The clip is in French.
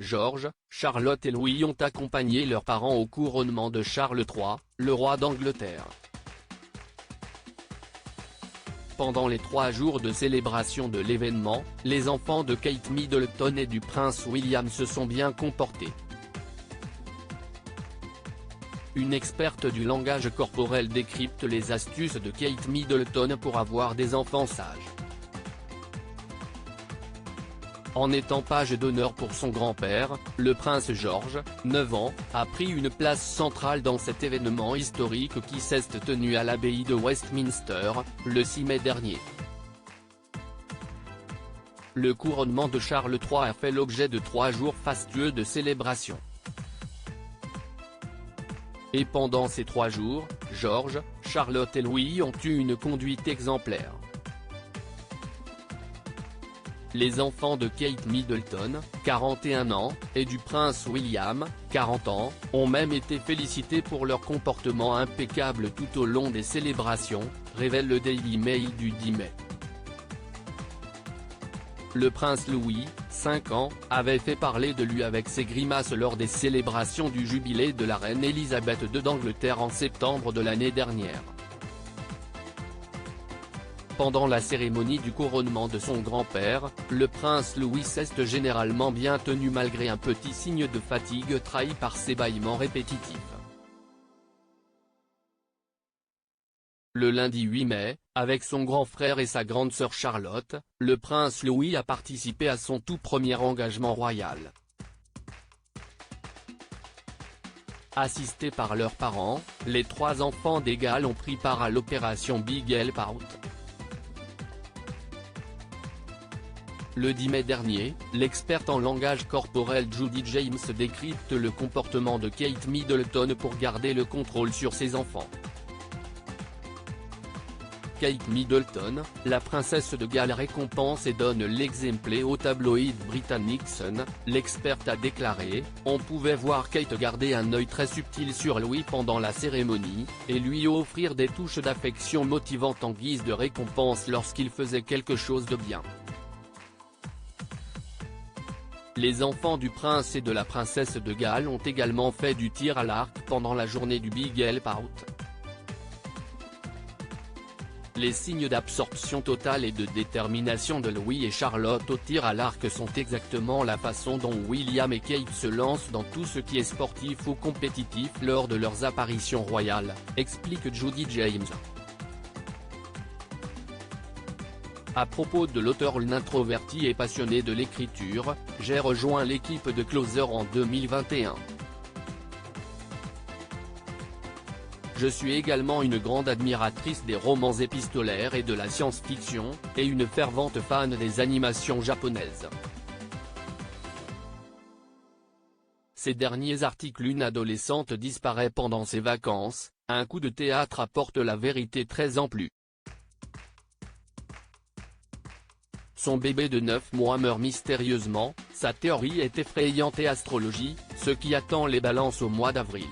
George, Charlotte et Louis ont accompagné leurs parents au couronnement de Charles III, le roi d'Angleterre. Pendant les 3 jours de célébration de l'événement, les enfants de Kate Middleton et du prince William se sont bien comportés. Une experte du langage corporel décrypte les astuces de Kate Middleton pour avoir des enfants sages. En étant page d'honneur pour son grand-père, le prince George, 9 ans, a pris une place centrale dans cet événement historique qui s'est tenu à l'abbaye de Westminster, le 6 mai dernier. Le couronnement de Charles III a fait l'objet de 3 jours fastueux de célébration. Et pendant ces 3 jours, George, Charlotte et Louis ont eu une conduite exemplaire. Les enfants de Kate Middleton, 41 ans, et du prince William, 40 ans, ont même été félicités pour leur comportement impeccable tout au long des célébrations, révèle le Daily Mail du 10 mai. Le prince Louis, 5 ans, avait fait parler de lui avec ses grimaces lors des célébrations du jubilé de la reine Elisabeth II d'Angleterre en septembre de l'année dernière. Pendant la cérémonie du couronnement de son grand-père, le prince Louis s'est généralement bien tenu malgré un petit signe de fatigue trahi par ses bâillements répétitifs. Le lundi 8 mai, avec son grand frère et sa grande sœur Charlotte, le prince Louis a participé à son tout premier engagement royal. Assistés par leurs parents, les 3 enfants des Galles ont pris part à l'opération Big Help Out. Le 10 mai dernier, l'experte en langage corporel Judi James décrypte le comportement de Kate Middleton pour garder le contrôle sur ses enfants. Kate Middleton, la princesse de Galles récompense et donne l'exemple au tabloïd britannique Sun, l'experte a déclaré, « On pouvait voir Kate garder un œil très subtil sur Louis pendant la cérémonie, et lui offrir des touches d'affection motivantes en guise de récompense lorsqu'il faisait quelque chose de bien. » Les enfants du prince et de la princesse de Galles ont également fait du tir à l'arc pendant la journée du Big Help Out. Les signes d'absorption totale et de détermination de Louis et Charlotte au tir à l'arc sont exactement la façon dont William et Kate se lancent dans tout ce qui est sportif ou compétitif lors de leurs apparitions royales, explique Judi James. À propos de l'auteur introverti et passionné de l'écriture, j'ai rejoint l'équipe de Closer en 2021. Je suis également une grande admiratrice des romans épistolaires et de la science-fiction, et une fervente fan des animations japonaises. Ces derniers articles. Une adolescente disparaît pendant ses vacances, un coup de théâtre apporte la vérité très amplue. Son bébé de 9 mois meurt mystérieusement, sa théorie est effrayante et astrologie, ce qui attend les balances au mois d'avril.